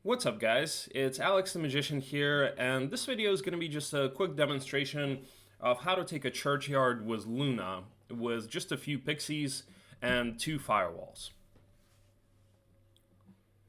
What's up guys, it's Alex the Magician here, and this video is going to be just a quick demonstration of how to take a Churchyard with Luna with just a few pixies and 2 firewalls.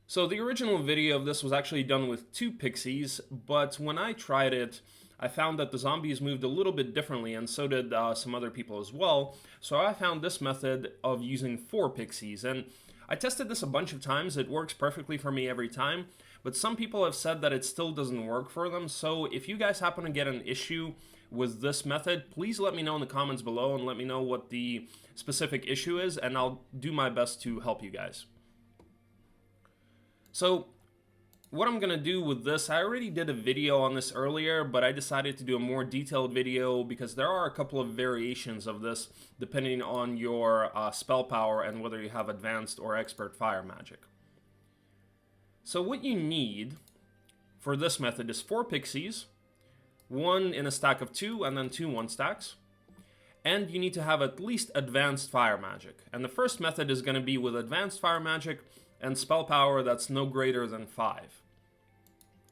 So the original video of this was actually done with 2 pixies, but when I tried it, I found that the zombies moved a little bit differently, and so did some other people as well. So I found this method of using 4 pixies, and I tested this a bunch of times. It works perfectly for me every time, but some people have said that it still doesn't work for them. So if you guys happen to get an issue with this method, please let me know in the comments below and let me know what the specific issue is, and I'll do my best to help you guys. So what I'm gonna do with this, I already did a video on this earlier, but I decided to do a more detailed video because there are a couple of variations of this depending on your spell power and whether you have advanced or expert fire magic. So what you need for this method is 4 pixies, 1 in a stack of 2 and then 2 1 stacks, and you need to have at least advanced fire magic. And the first method is going to be with advanced fire magic and spell power that's no greater than 5.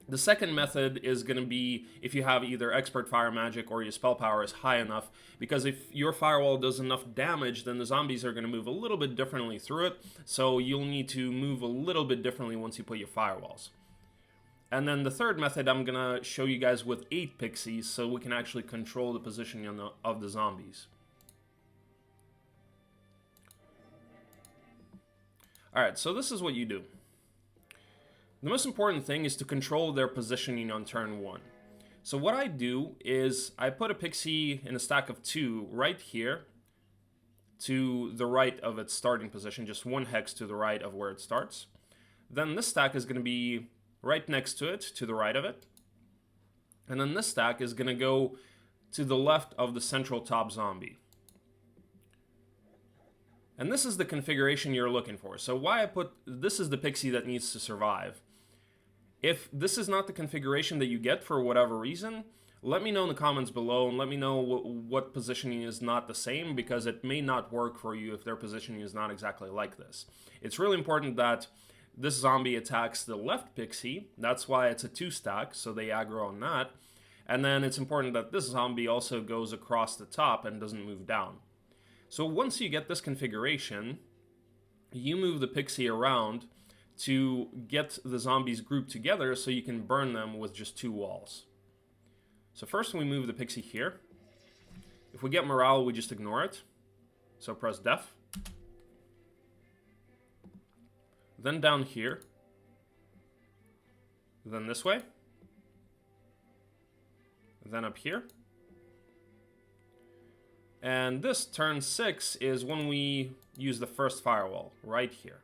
The second method is going to be if you have either expert fire magic or your spell power is high enough, because if your firewall does enough damage, then the zombies are going to move a little bit differently through it, so you'll need to move a little bit differently once you put your firewalls. And then the third method I'm going to show you guys with 8 pixies, so we can actually control the positioning of the zombies. Alright, so this is what you do. The most important thing is to control their positioning on turn 1. So what I do is I put a pixie in a stack of 2 right here to the right of its starting position, just 1 hex to the right of where it starts. Then this stack is going to be right next to it, to the right of it. And then this stack is going to go to the left of the central top zombie. And this is the configuration you're looking for. So why I put, this is the pixie that needs to survive. If this is not the configuration that you get for whatever reason, let me know in the comments below and let me know what positioning is not the same, because it may not work for you if their positioning is not exactly like this. It's really important that this zombie attacks the left pixie. That's why it's a 2 stack, so they aggro on that. And then it's important that this zombie also goes across the top and doesn't move down. So once you get this configuration, you move the pixie around to get the zombies grouped together so you can burn them with just 2 walls. So first we move the pixie here. If we get morale, we just ignore it. So press def. Then down here. Then this way. Then up here. And this turn 6 is when we use the first firewall, right here.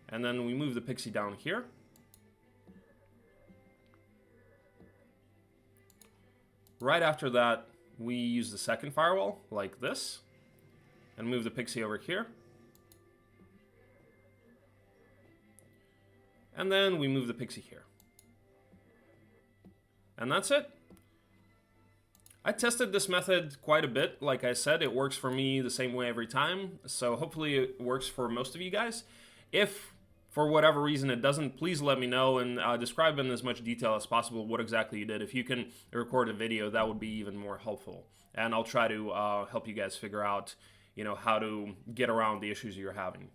And then we move the pixie down here. Right after that, we use the second firewall, like this, and move the pixie over here. And then we move the pixie here. And that's it. I tested this method quite a bit. Like I said, it works for me the same way every time, so hopefully it works for most of you guys. If for whatever reason it doesn't, please let me know and describe in as much detail as possible what exactly you did. If you can record a video, that would be even more helpful. And I'll try to help you guys figure out, how to get around the issues you're having.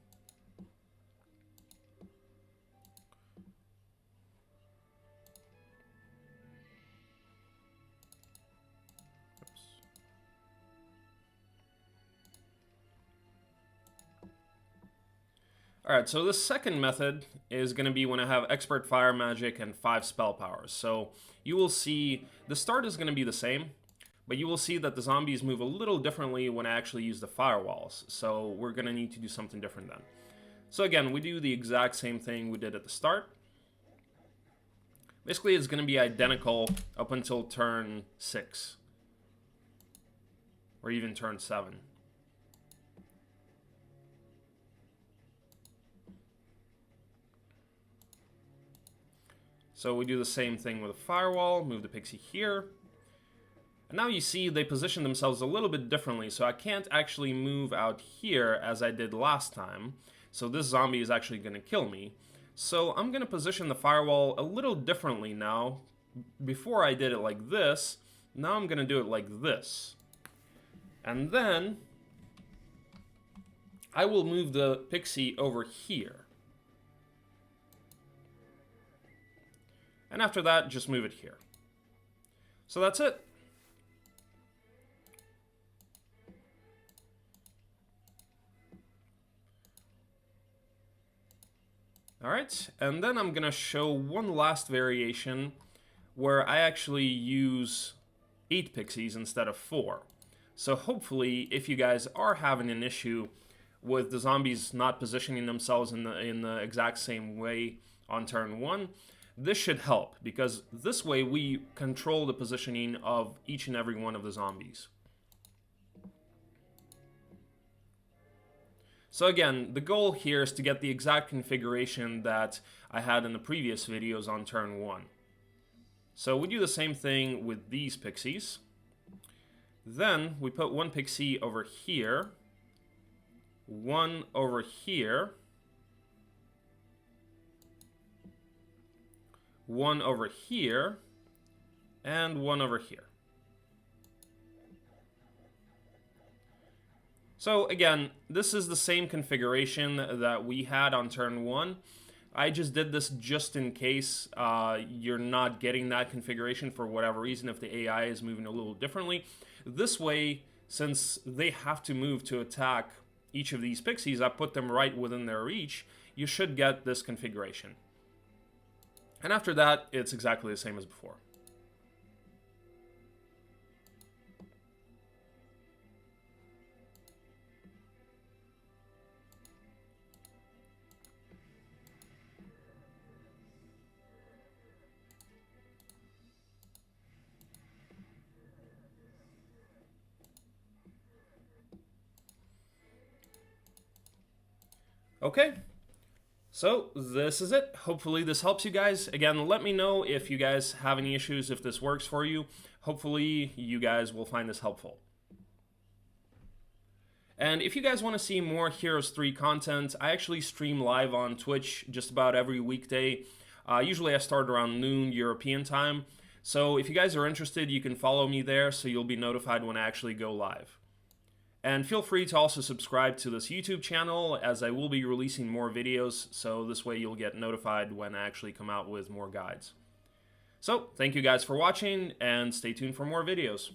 Alright, so this second method is going to be when I have expert fire magic and 5 spell powers. So you will see the start is going to be the same, but you will see that the zombies move a little differently when I actually use the firewalls. So we're going to need to do something different then. So again, we do the exact same thing we did at the start. Basically, it's going to be identical up until turn 6. Or even turn 7. So we do the same thing with a firewall, move the pixie here. And now you see they position themselves a little bit differently, so I can't actually move out here as I did last time. So this zombie is actually going to kill me. So I'm going to position the firewall a little differently now. Before I did it like this, now I'm going to do it like this. And then I will move the pixie over here. And after that, just move it here. So that's it. Alright, and then I'm gonna show one last variation where I actually use 8 pixies instead of 4. So hopefully, if you guys are having an issue with the zombies not positioning themselves in the exact same way on turn 1, this should help, because this way we control the positioning of each and every one of the zombies. So again, the goal here is to get the exact configuration that I had in the previous videos on turn 1. So we do the same thing with these pixies. Then we put one pixie over here, one over here, one over here, and one over here. So again, this is the same configuration that we had on turn 1. I just did this just in case you're not getting that configuration for whatever reason, if the AI is moving a little differently. This way, since they have to move to attack each of these pixies, I put them right within their reach, you should get this configuration. And after that, it's exactly the same as before. Okay, so this is it. Hopefully this helps you guys. Again, let me know if you guys have any issues, if this works for you. Hopefully you guys will find this helpful. And if you guys want to see more Heroes 3 content, I actually stream live on Twitch just about every weekday. Usually I start around noon European time. So if you guys are interested, you can follow me there so you'll be notified when I actually go live. And feel free to also subscribe to this YouTube channel, as I will be releasing more videos, so this way you'll get notified when I actually come out with more guides. So, thank you guys for watching, and stay tuned for more videos.